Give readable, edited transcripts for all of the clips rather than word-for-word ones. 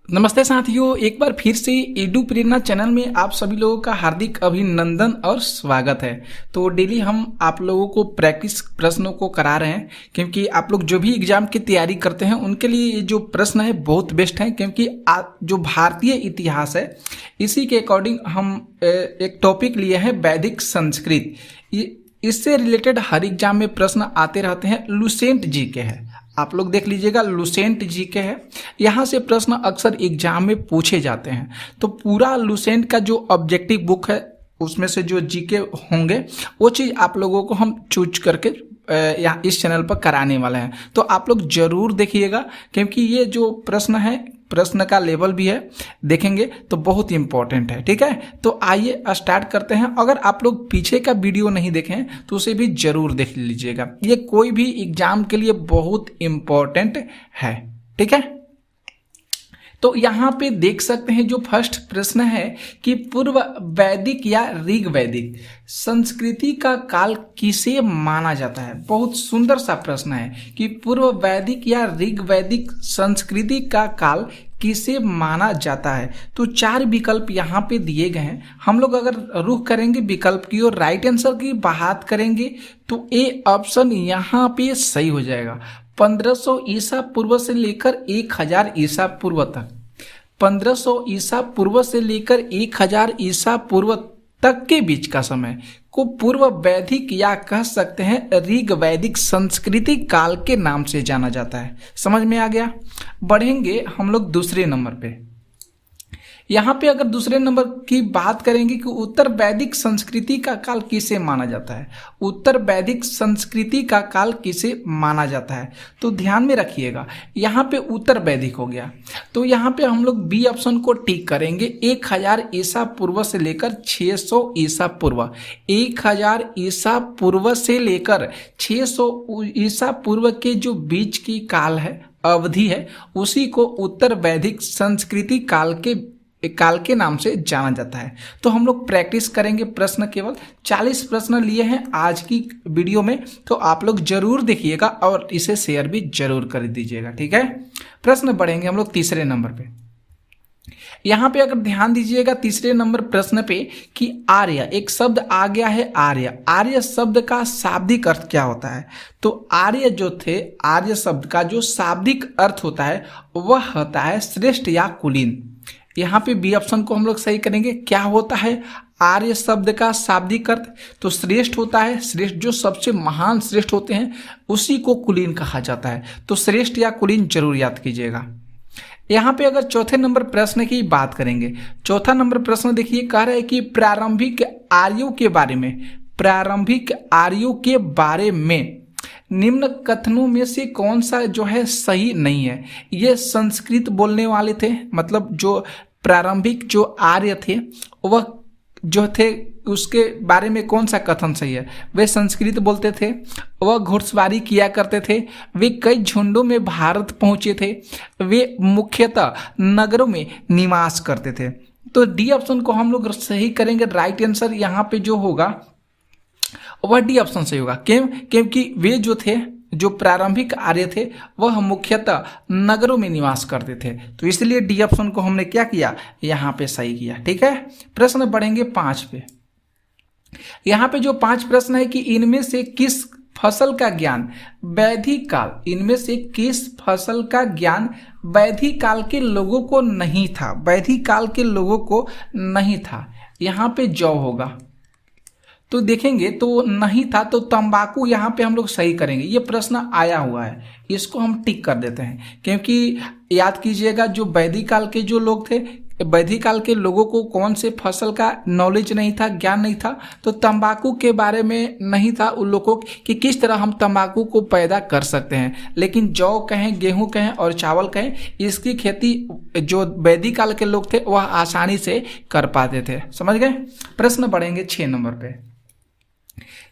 नमस्ते साथियों, एक बार फिर से एडू प्रेरणा चैनल में आप सभी लोगों का हार्दिक अभिनंदन और स्वागत है। तो डेली हम आप लोगों को प्रैक्टिस प्रश्नों को करा रहे हैं, क्योंकि आप लोग जो भी एग्जाम की तैयारी करते हैं उनके लिए ये जो प्रश्न है बहुत बेस्ट है। क्योंकि जो भारतीय इतिहास है इसी के अकॉर्डिंग हम एक टॉपिक लिए हैं वैदिक संस्कृत। इससे रिलेटेड हर एग्जाम में प्रश्न आते रहते हैं। लुसेंट जी के है, आप लोग देख लीजिएगा, लुसेंट जी के है। यहाँ से प्रश्न अक्सर एग्जाम में पूछे जाते हैं। तो पूरा लुसेंट का जो ऑब्जेक्टिव बुक है उसमें से जो जीके होंगे वो चीज़ आप लोगों को हम चूज करके यहाँ इस चैनल पर कराने वाले हैं। तो आप लोग जरूर देखिएगा, क्योंकि ये जो प्रश्न है प्रश्न का लेवल भी है, देखेंगे तो बहुत इंपॉर्टेंट है। ठीक है, तो आइए स्टार्ट करते हैं। अगर आप लोग पीछे का वीडियो नहीं देखें तो उसे भी जरूर देख लीजिएगा, ये कोई भी एग्जाम के लिए बहुत इंपॉर्टेंट है। ठीक है, तो यहाँ पे देख सकते हैं जो फर्स्ट प्रश्न है कि पूर्व वैदिक या ऋग वैदिक संस्कृति का काल किसे माना जाता है। बहुत सुंदर सा प्रश्न है कि पूर्व वैदिक या ऋग वैदिक संस्कृति का काल किसे माना जाता है। तो चार विकल्प यहाँ पे दिए गए हैं। हम लोग अगर रुख करेंगे विकल्प की और राइट आंसर की बात करेंगे तो ए ऑप्शन यहाँ पे सही हो जाएगा। 1500 ईसा पूर्व से लेकर 1000 ईसा पूर्व तक, 1500 ईसा पूर्व से लेकर 1000 ईसा पूर्व तक के बीच का समय को पूर्व वैदिक या कह सकते हैं ऋग वैदिक संस्कृति काल के नाम से जाना जाता है। समझ में आ गया। बढ़ेंगे हम लोग दूसरे नंबर पे। यहाँ पे अगर दूसरे नंबर की बात करेंगे कि उत्तर वैदिक संस्कृति का काल किसे माना जाता है। उत्तर वैदिक संस्कृति का काल किसे माना जाता है, तो ध्यान में रखिएगा यहाँ पे उत्तर वैदिक हो गया। तो यहाँ पे हम लोग बी ऑप्शन को टिक करेंगे। 1000 ईसा पूर्व से लेकर 600 ईसा पूर्व, 1000 ईसा पूर्व से लेकर 600 ईसा पूर्व के जो बीच की काल है, अवधि है, उसी को उत्तर वैदिक संस्कृति काल के नाम से जाना जाता है। तो हम लोग प्रैक्टिस करेंगे। प्रश्न केवल 40 प्रश्न लिए हैं आज की वीडियो में, तो आप लोग जरूर देखिएगा और इसे शेयर भी जरूर कर दीजिएगा। ठीक है, प्रश्न बढ़ेंगे हम लोग तीसरे नंबर पे। यहाँ पे अगर ध्यान दीजिएगा तीसरे नंबर प्रश्न पे कि आर्य एक शब्द आ गया है। आर्य शब्द का शाब्दिक अर्थ क्या होता है। तो आर्य जो थे, आर्य शब्द का जो शाब्दिक अर्थ होता है वह होता है श्रेष्ठ या कुलीन। यहाँ पे बी ऑप्शन को हम लोग सही करेंगे। क्या होता है आर्य शब्द का शाब्दिक अर्थ, तो श्रेष्ठ होता है। श्रेष्ठ जो सबसे महान श्रेष्ठ होते हैं उसी को कुलीन कहा जाता है। तो श्रेष्ठ या कुलीन जरूर याद कीजिएगा। यहाँ पे अगर चौथे नंबर प्रश्न की बात करेंगे, चौथा नंबर प्रश्न देखिए, कह रहे हैं कि प्रारंभिक आर्यों के बारे में, प्रारंभिक आर्यों के बारे में निम्न कथनों में से कौन सा जो है सही नहीं है। ये संस्कृत बोलने वाले थे, मतलब जो प्रारंभिक जो आर्य थे वह जो थे उसके बारे में कौन सा कथन सही है। वे संस्कृत बोलते थे, वह घुड़सवारी किया करते थे, वे कई झुंडों में भारत पहुंचे थे, वे मुख्यतः नगरों में निवास करते थे। तो डी ऑप्शन को हम लोग सही करेंगे। राइट आंसर यहाँ पे जो होगा वह डी ऑप्शन सही होगा। क्योंकि वे जो थे, जो प्रारंभिक आर्य थे, वह मुख्यतः नगरों में निवास करते थे। तो इसलिए डी ऑप्शन को हमने क्या किया, यहाँ पे सही किया। ठीक है, प्रश्न बढ़ेंगे 5 पे। यहाँ पे जो 5 प्रश्न है कि इनमें से किस फसल का ज्ञान वैदिक काल, इनमें से किस फसल का ज्ञान वैदिक काल के लोगों को नहीं था। वैदिक काल के लोगों को नहीं था, यहाँ पे जौ होगा। तो देखेंगे तो नहीं था, तो तंबाकू यहाँ पे हम लोग सही करेंगे। ये प्रश्न आया हुआ है, इसको हम टिक कर देते हैं। क्योंकि याद कीजिएगा जो वैदिक काल के जो लोग थे, वैदिक काल के लोगों को कौन से फसल का नॉलेज नहीं था, ज्ञान नहीं था, तो तंबाकू के बारे में नहीं था उन लोगों को कि किस तरह हम तंबाकू को पैदा कर सकते हैं। लेकिन जौ कहें, गेहूं कहें और चावल कहें, इसकी खेती जो वैदिक काल के लोग थे वह आसानी से कर पाते थे। समझ गए। प्रश्न बढ़ेंगे 6 नंबर पे।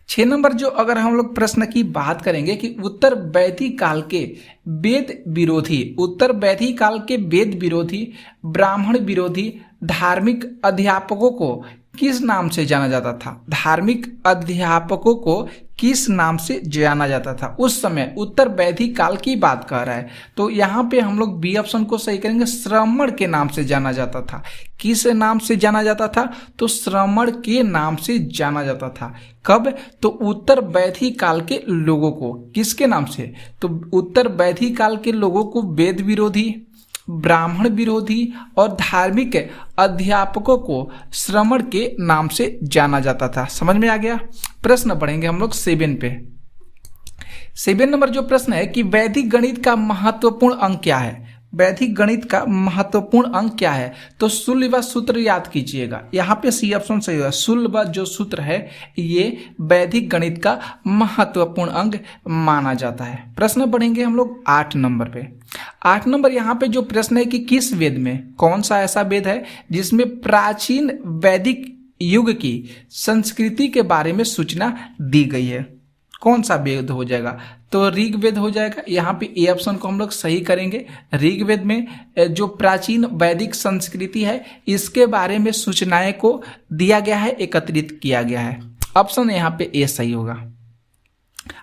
6 नंबर जो अगर हम लोग प्रश्न की बात करेंगे कि उत्तर वैदिक काल के वेद विरोधी, उत्तर वैदिक काल के वेद विरोधी, ब्राह्मण विरोधी धार्मिक अध्यापकों को किस नाम से जाना जाता था। धार्मिक अध्यापकों को किस नाम से जाना जाता था उस समय, उत्तर वैदिक काल की बात कर रहा है। तो यहाँ पे हम लोग बी ऑप्शन को सही करेंगे, श्रमण के नाम से जाना जाता था। किस नाम से जाना जाता था? तो श्रमण के नाम से जाना जाता था। कब? तो उत्तर वैदिक काल के लोगों को। किसके नाम से? तो उत्तर वैदिक काल के लोगों को वेद विरोधी, ब्राह्मण विरोधी और धार्मिक अध्यापकों को श्रमण के नाम से जाना जाता था। समझ में आ गया? प्रश्न पढ़ेंगे हम लोग 7 पे। 7 नंबर जो प्रश्न है कि वैदिक गणित का महत्वपूर्ण अंक क्या है? वैदिक गणित का महत्वपूर्ण अंक क्या है? तो शूल्य व सूत्र याद कीजिएगा। यहाँ पे सी ऑप्शन सही होगा। शूल्य व जो सूत्र है ये वैदिक गणित का महत्वपूर्ण अंक माना जाता है। प्रश्न पढ़ेंगे हम लोग 8 नंबर पे। 8 नंबर यहाँ पे जो प्रश्न है कि किस वेद में, कौन सा ऐसा वेद है जिसमें प्राचीन वैदिक युग की संस्कृति के बारे में सूचना दी गई है? कौन सा वेद हो जाएगा? तो ऋग्वेद हो जाएगा। यहाँ पे ए ऑप्शन को हम लोग सही करेंगे। ऋग्वेद में जो प्राचीन वैदिक संस्कृति है इसके बारे में सूचनाएं को दिया गया है, एकत्रित किया गया है। ऑप्शन यहाँ पे ए सही होगा।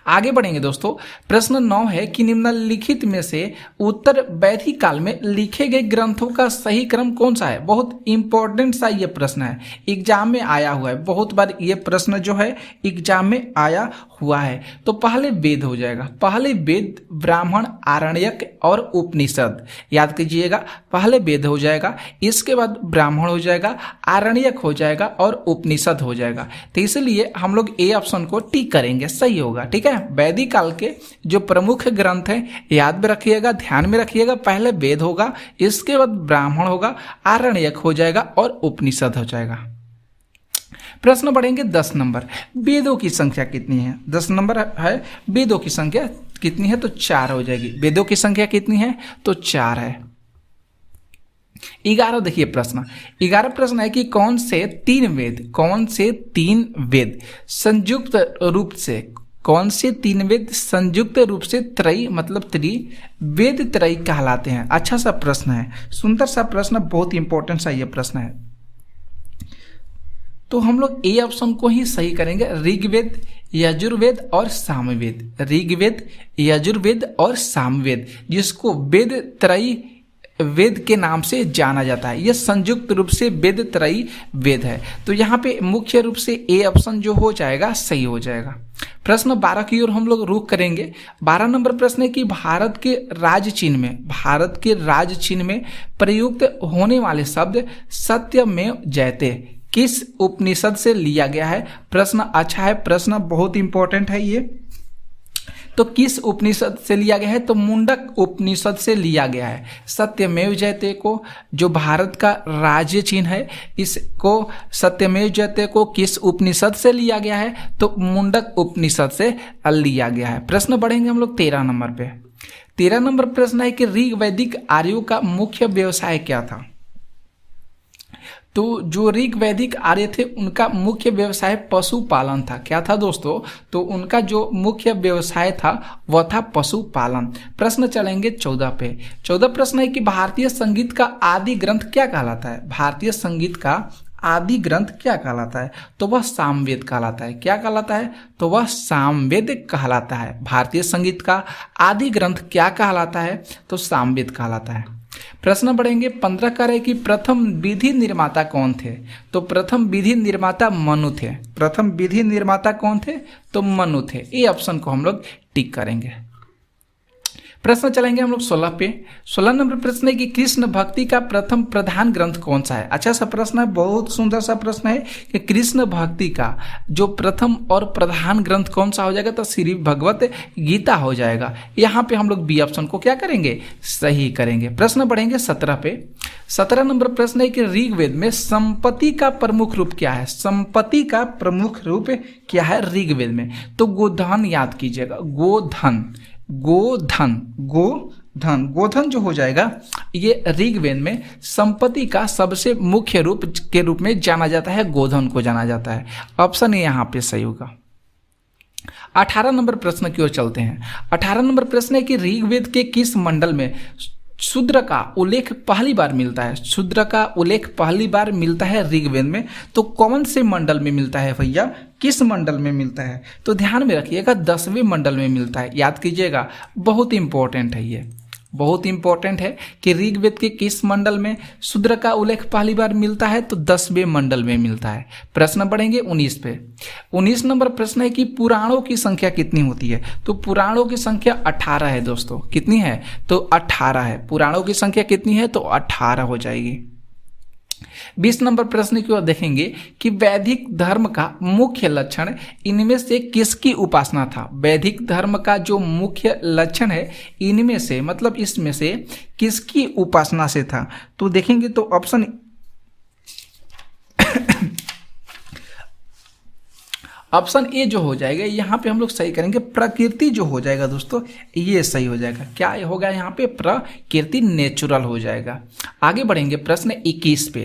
आगे बढ़ेंगे दोस्तों। प्रश्न 9 है कि निम्नलिखित में से उत्तर वैदिक काल में लिखे गए ग्रंथों का सही क्रम कौन सा है? बहुत इंपॉर्टेंट सा ये प्रश्न है, एग्जाम में आया हुआ है। बहुत बार ये प्रश्न जो है एग्जाम में आया हुआ है। तो पहले वेद हो जाएगा। पहले वेद, ब्राह्मण, आरण्यक और उपनिषद याद कीजिएगा। पहले वेद हो जाएगा, इसके बाद ब्राह्मण हो जाएगा, आरण्यक हो जाएगा और उपनिषद हो जाएगा। तो इसलिए हम लोग ए ऑप्शन को टिक करेंगे, सही होगा। ठीक है, वैदिक काल के जो प्रमुख ग्रंथ हैं याद में रखिएगा, ध्यान में रखिएगा। पहले वेद होगा, इसके बाद ब्राह्मण होगा, आरण्यक हो जाएगा और उपनिषद हो जाएगा। प्रश्न बढ़ेंगे 10 नंबर। वेदों की संख्या कितनी है? 10 नंबर है, वेदों की संख्या कितनी है? तो 4 हो जाएगी। वेदों की संख्या कितनी है? तो 4 है। 11 देखिए प्रश्न। 11 प्रश्न है कि कौन से 3 वेद, कौन से 3 वेद संयुक्त रूप से, कौन से 3 वेद संयुक्त रूप से त्रयी मतलब वेद त्रयी कहलाते हैं? अच्छा सा प्रश्न है, सुंदर सा प्रश्न, बहुत इंपॉर्टेंट सा ये प्रश्न है। तो हम लोग ए ऑप्शन को ही सही करेंगे। ऋग्वेद, यजुर्वेद और सामवेद। ऋग्वेद, यजुर्वेद और सामवेद, जिसको वेद त्रयी वेद के नाम से जाना जाता है। यह संयुक्त रूप से वेद त्रयी वेद है। तो यहाँ पे मुख्य रूप से ए ऑप्शन जो हो जाएगा सही हो जाएगा। प्रश्न 12 की ओर हम लोग रुख करेंगे। 12 नंबर प्रश्न है कि भारत के राज्य चिन्ह में, भारत के राज्य चिन्ह में प्रयुक्त होने वाले शब्द सत्यमेव जयते किस उपनिषद से लिया गया है? प्रश्न अच्छा है, प्रश्न बहुत इंपॉर्टेंट है ये। तो किस उपनिषद से लिया गया है? तो मुंडक उपनिषद से लिया गया है। सत्यमेव जयते को, जो भारत का राज्य चिन्ह है, इसको सत्यमेव जयते को किस उपनिषद से लिया गया है? तो मुंडक उपनिषद से लिया गया है। प्रश्न बढ़ेंगे हम लोग 13 नंबर पे। 13 नंबर प्रश्न है कि ऋग्वैदिक आर्यों का मुख्य व्यवसाय क्या था? तो जो ऋग्वैदिक आर्य थे उनका मुख्य व्यवसाय पशुपालन था। क्या था दोस्तों? तो उनका जो मुख्य व्यवसाय था वह था पशुपालन। प्रश्न चलेंगे 14 पे। 14 प्रश्न है कि भारतीय संगीत का आदि ग्रंथ क्या कहलाता है? भारतीय संगीत का आदि ग्रंथ क्या कहलाता है? तो वह सामवेद कहलाता है। क्या कहलाता है? तो वह सामवेद कहलाता है। भारतीय संगीत का आदि ग्रंथ क्या कहलाता है? तो सामवेद कहलाता है। प्रश्न बढ़ेंगे 15 का है कि प्रथम विधि निर्माता कौन थे? तो प्रथम विधि निर्माता मनु थे। प्रथम विधि निर्माता कौन थे? तो मनु थे। ये ऑप्शन को हम लोग टिक करेंगे। प्रश्न चलेंगे हम लोग 16 पे। 16 नंबर प्रश्न है कि कृष्ण भक्ति का प्रथम प्रधान ग्रंथ कौन सा है? अच्छा सा प्रश्न है, बहुत सुंदर सा प्रश्न है कि कृष्ण भक्ति का जो प्रथम और प्रधान ग्रंथ कौन सा हो जाएगा? तो श्री भगवत गीता हो जाएगा। यहाँ पे हम लोग बी ऑप्शन को क्या करेंगे? सही करेंगे। प्रश्न बढ़ेंगे 17 पे। 17 नंबर प्रश्न है कि ऋग्वेद में संपत्ति का प्रमुख रूप क्या है? संपत्ति का प्रमुख रूप क्या है ऋग्वेद में? तो गोधन याद कीजिएगा। गोधन, गोधन, गोधन, गोधन जो हो जाएगा ये ऋग्वेद में संपत्ति का सबसे मुख्य रूप के रूप में जाना जाता है। गोधन को जाना जाता है। ऑप्शन ए यहाँ पे सही होगा। 18 नंबर प्रश्न की ओर चलते हैं। 18 नंबर प्रश्न है कि ऋग्वेद के किस मंडल में शूद्र का उल्लेख पहली बार मिलता है? शूद्र का उल्लेख पहली बार मिलता है ऋग्वेद में। तो कौन से मंडल में मिलता है भैया? किस मंडल में मिलता है? तो ध्यान में रखिएगा 10वें मंडल में मिलता है, याद कीजिएगा, बहुत इंपॉर्टेंट है ये, बहुत इंपॉर्टेंट है कि ऋग्वेद के किस मंडल में शूद्र का उल्लेख पहली बार मिलता है, तो 10वें मंडल में मिलता है। प्रश्न बढ़ेंगे 19 पे। 19 नंबर प्रश्न है कि पुराणों की संख्या कितनी होती है? तो पुराणों की संख्या 18 है दोस्तों। कितनी है? तो 18 है। पुराणों की संख्या कितनी है? तो 18 हो जाएगी। 20 नंबर प्रश्न की ओर देखेंगे कि वैदिक धर्म का मुख्य लक्षण इनमें से किसकी उपासना था? वैदिक धर्म का जो मुख्य लक्षण है इनमें से, मतलब इसमें से किसकी उपासना से था? तो देखेंगे तो ऑप्शन ए जो हो जाएगा, यहाँ पे हम लोग सही करेंगे, प्रकृति जो हो जाएगा दोस्तों, ये सही हो जाएगा। क्या होगा यहाँ पे? प्रकृति, नेचुरल हो जाएगा। आगे बढ़ेंगे प्रश्न 21 पे।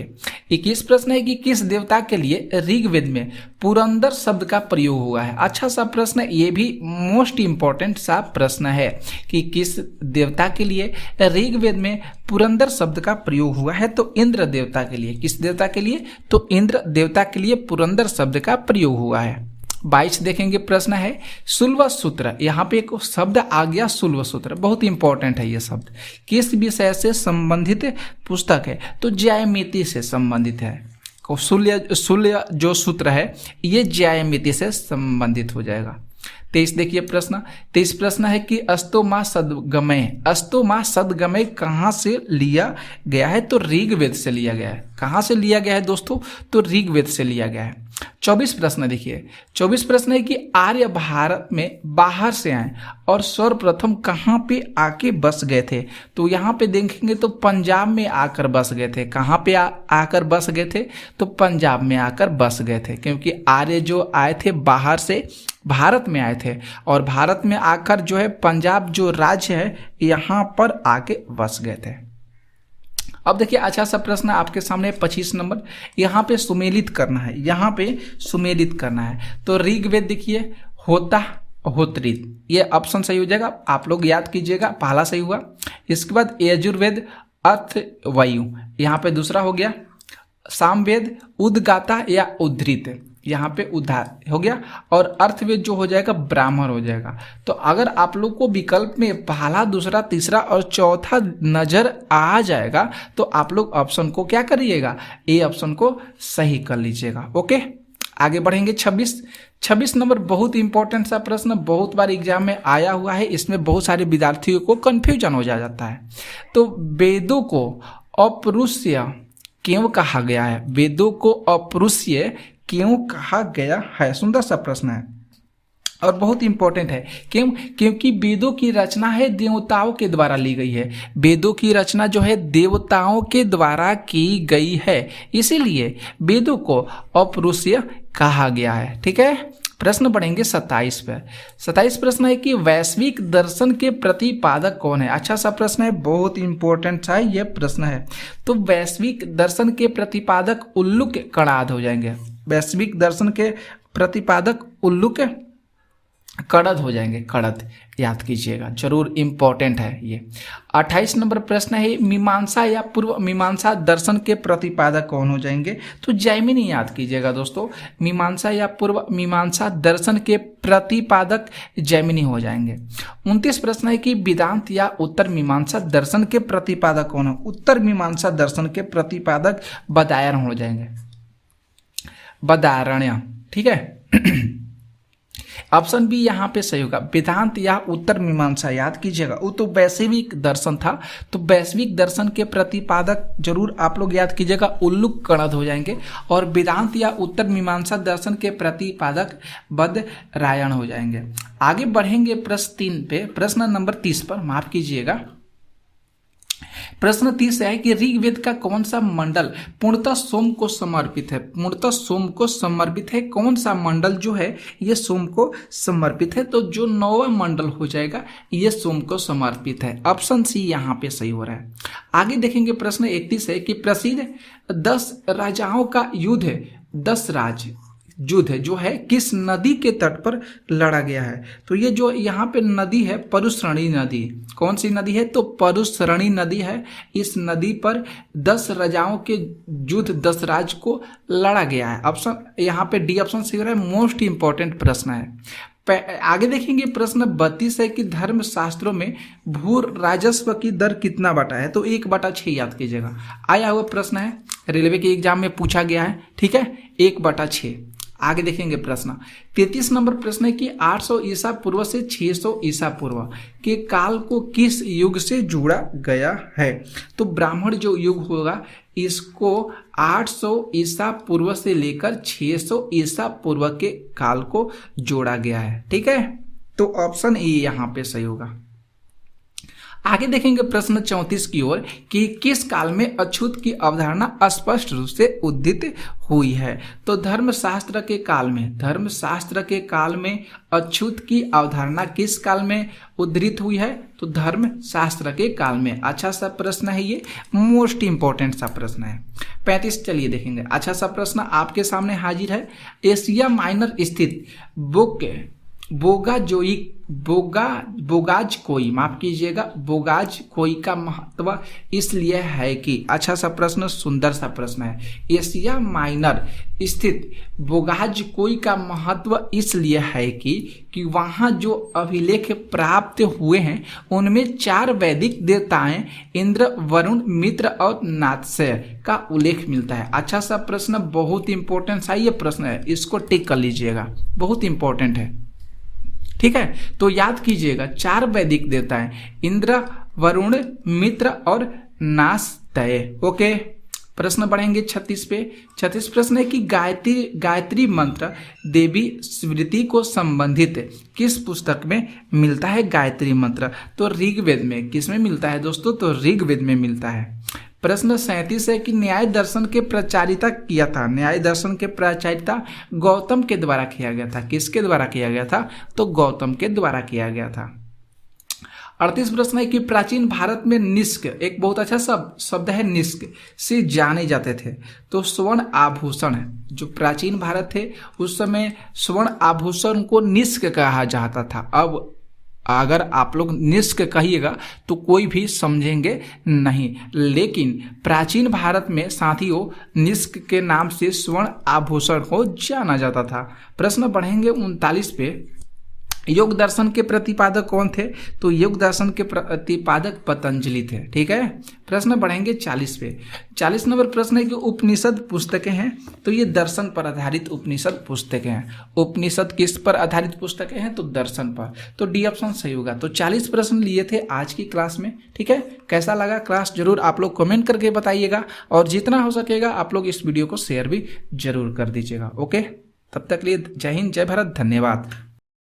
21 प्रश्न है कि किस देवता के लिए ऋग्वेद में पुरंदर शब्द का प्रयोग हुआ है? अच्छा सा प्रश्न, ये भी मोस्ट इंपॉर्टेंट सा प्रश्न है कि किस देवता के लिए ऋग्वेद में पुरंदर शब्द का प्रयोग हुआ है? तो इंद्र देवता के लिए। किस देवता के लिए? तो इंद्र देवता के लिए पुरंदर शब्द का प्रयोग हुआ है। 22 देखेंगे प्रश्न है शुल्व सूत्र। यहाँ पे एक शब्द आ गया शुल्व सूत्र, बहुत इंपॉर्टेंट है ये शब्द। किस विषय से संबंधित पुस्तक है? तो ज्यामिति से संबंधित है। शूल्य जो सूत्र है ये ज्यामिति से संबंधित हो जाएगा। 23 देखिए प्रश्न। 23 प्रश्न है कि अस्तोमा सदगमय, अस्तोमा सदगमय कहाँ से लिया गया है? तो ऋग्वेद से लिया गया है। कहाँ से लिया गया है दोस्तों? तो ऋग्वेद से लिया गया है। 24 प्रश्न देखिए। 24 प्रश्न है कि आर्य भारत में बाहर से आए और सर्वप्रथम कहाँ पे आके बस गए थे? तो यहाँ पे देखेंगे तो पंजाब में आकर बस गए थे। कहाँ पे आकर बस गए थे? तो पंजाब में आकर बस गए थे, क्योंकि आर्य जो आए थे बाहर से भारत में आए थे और भारत में आकर जो है पंजाब जो राज्य है यहाँ पर आके बस गए थे। अब देखिए अच्छा सा प्रश्न आपके सामने 25 नंबर, यहाँ पे सुमेलित करना है, यहाँ पे सुमेलित करना है। तो ऋग्वेद देखिए होता होत्रित, ये ऑप्शन सही हो जाएगा, आप लोग याद कीजिएगा, पहला सही हुआ। इसके बाद यजुर्वेद अर्थ वायु, यहाँ पे दूसरा हो गया। सामवेद उद्गाता या उद्धृत, यहाँ पे उद्धार हो गया। और अर्थवेद जो हो जाएगा ब्राह्मण हो जाएगा। तो अगर आप लोग को विकल्प में पहला, दूसरा, तीसरा और चौथा नजर आ जाएगा तो आप लोग ऑप्शन को क्या करिएगा? ए ऑप्शन को सही कर लीजिएगा। ओके, आगे बढ़ेंगे। 26 नंबर बहुत इंपॉर्टेंट सा प्रश्न, बहुत बार एग्जाम में आया हुआ है, इसमें बहुत सारे विद्यार्थियों को कंफ्यूजन हो जाता है। तो वेदों को अपरुष्य क्यों कहा गया है? वेदों को अपरुष्य क्यों कहा गया है? सुंदर सा प्रश्न है और बहुत इंपॉर्टेंट है। क्यों? क्योंकि वेदों की रचना है देवताओं के द्वारा ली गई है। वेदों की रचना जो है देवताओं के द्वारा की गई है, इसीलिए वेदों को अपरुष्य कहा गया है। ठीक है, प्रश्न बढ़ेंगे 27 पर। 27 प्रश्न है कि वैश्विक दर्शन के प्रतिपादक कौन है? अच्छा सा प्रश्न है, बहुत इंपॉर्टेंट सा यह प्रश्न है। तो वैश्विक दर्शन के प्रतिपादक उल्लूक कणाद हो जाएंगे। वैश्विक दर्शन के प्रतिपादक उल्लूक कड़द हो जाएंगे, कड़द, याद कीजिएगा, जरूर इंपॉर्टेंट है ये। 28 नंबर प्रश्न है मीमांसा या पूर्व मीमांसा दर्शन के प्रतिपादक कौन हो जाएंगे? तो जैमिनी याद कीजिएगा दोस्तों, मीमांसा या पूर्व मीमांसा दर्शन के प्रतिपादक जैमिनी हो जाएंगे। 29 प्रश्न है कि वेदांत या उत्तर मीमांसा दर्शन के प्रतिपादक कौन हो? उत्तर मीमांसा दर्शन के प्रतिपादक बदायन हो जाएंगे, बदारण्य। ठीक है, ऑप्शन बी यहाँ पे सही होगा, वेदांत या उत्तर मीमांसा। याद कीजिएगा, वो तो वैश्विक दर्शन था, तो वैश्विक दर्शन के प्रतिपादक जरूर आप लोग याद कीजिएगा उल्लूक कणद हो जाएंगे। और वेदांत या उत्तर मीमांसा दर्शन के प्रतिपादक बदरायण हो जाएंगे। आगे बढ़ेंगे प्रश्न 3 पे, प्रश्न नंबर 30 पर, माफ कीजिएगा। प्रश्न 30 है कि ऋग्वेद का कौन सा मंडल पूर्णतः सोम को समर्पित है? पूर्णतः सोम को समर्पित है, कौन सा मंडल जो है ये सोम को समर्पित है? तो जो 9वां मंडल हो जाएगा ये सोम को समर्पित है। ऑप्शन सी यहाँ पे सही हो रहा है। आगे देखेंगे प्रश्न 31 है कि प्रसिद्ध 10 राजाओं का युद्ध है, 10 राज, युद्ध जो है किस नदी के तट पर लड़ा गया है? तो ये जो यहाँ पे नदी है परुश्रणी नदी। कौन सी नदी है? तो परुश्रणी नदी है। इस नदी पर 10 राजाओं के युद्ध दशराज को लड़ा गया है। ऑप्शन यहाँ पे डी ऑप्शन सही हो रहा है। मोस्ट इंपॉर्टेंट प्रश्न है। आगे देखेंगे प्रश्न 32 है कि धर्म शास्त्रों में भू राजस्व की दर कितना बटा है? तो 1/6 याद कीजिएगा। आया हुआ प्रश्न है, रेलवे के एग्जाम में पूछा गया है, ठीक है, 1/6। आगे देखेंगे प्रश्न 33 नंबर प्रश्न है कि 800 ईसा पूर्व से 600 ईसा पूर्व के काल को किस युग से जोड़ा गया है? तो ब्राह्मण जो युग होगा इसको 800 ईसा पूर्व से लेकर 600 ईसा पूर्व के काल को जोड़ा गया है, ठीक है। तो ऑप्शन ए यहाँ पे सही होगा। आगे देखेंगे प्रश्न 34 की ओर कि किस काल में अछूत की अवधारणा स्पष्ट रूप से उदित हुई है? तो धर्मशास्त्र के काल में अछूत की अवधारणा किस काल में उद्धृत हुई है? तो धर्मशास्त्र के काल में। अच्छा सा प्रश्न है ये, मोस्ट इंपॉर्टेंट सा प्रश्न है। 35 चलिए देखेंगे। अच्छा सा प्रश्न आपके सामने हाजिर है। एशिया माइनर स्थित बोगाज कोई का महत्व इसलिए है कि, अच्छा सा प्रश्न, सुंदर सा प्रश्न है। एशिया माइनर स्थित बोगाज कोई का महत्व इसलिए है कि वहाँ जो अभिलेख प्राप्त हुए हैं उनमें 4 वैदिक देवताएं इंद्र, वरुण, मित्र और नात्स्य का उल्लेख मिलता है। अच्छा सा प्रश्न, बहुत इंपॉर्टेंट सा ये प्रश्न है, इसको टिक कर लीजिएगा, बहुत इंपॉर्टेंट है, ठीक है। तो याद कीजिएगा 4 वैदिक देवता हैं, इंद्र, वरुण, मित्र और नास्त्य। ओके, प्रश्न बढ़ेंगे 36 पे। 36 प्रश्न है कि गायत्री मंत्र देवी स्मृति को संबंधित किस पुस्तक में मिलता है? गायत्री मंत्र तो ऋग्वेद में। किस में मिलता है दोस्तों? तो ऋग्वेद में मिलता है। प्रश्न 37 है कि न्याय दर्शन के प्रचारिता किया था। न्याय दर्शन के प्रचारिता गौतम के द्वारा किया गया था। किसके द्वारा किया गया था? तो गौतम के द्वारा किया गया था। 38 प्रश्न है कि प्राचीन भारत में निष्क, एक बहुत अच्छा शब्द है निष्क, से जाने जाते थे। तो स्वर्ण आभूषण, जो प्राचीन भारत थे उस समय स्वर्ण आभूषण को निष्क कहा जाता था। अब अगर आप लोग निष्क कहिएगा तो कोई भी समझेंगे नहीं, लेकिन प्राचीन भारत में साथियों निष्क के नाम से स्वर्ण आभूषण को जाना जाता था। प्रश्न बढ़ेंगे 39 पे। योग दर्शन के प्रतिपादक कौन थे? तो योग दर्शन के प्रतिपादक पतंजलि थे, ठीक है। प्रश्न बढ़ेंगे 40 पे। 40 नंबर प्रश्न है कि उपनिषद पुस्तकें हैं। तो ये दर्शन पर आधारित उपनिषद पुस्तकें हैं। उपनिषद किस पर आधारित पुस्तकें हैं? तो दर्शन पर। तो डी ऑप्शन सही होगा। तो 40 प्रश्न लिए थे आज की क्लास में, ठीक है। कैसा लगा क्लास जरूर आप लोग कमेंट करके बताइएगा, और जितना हो सकेगा आप लोग इस वीडियो को शेयर भी जरूर कर दीजिएगा। ओके, तब तक लिए जय हिंद, जय भारत, धन्यवाद।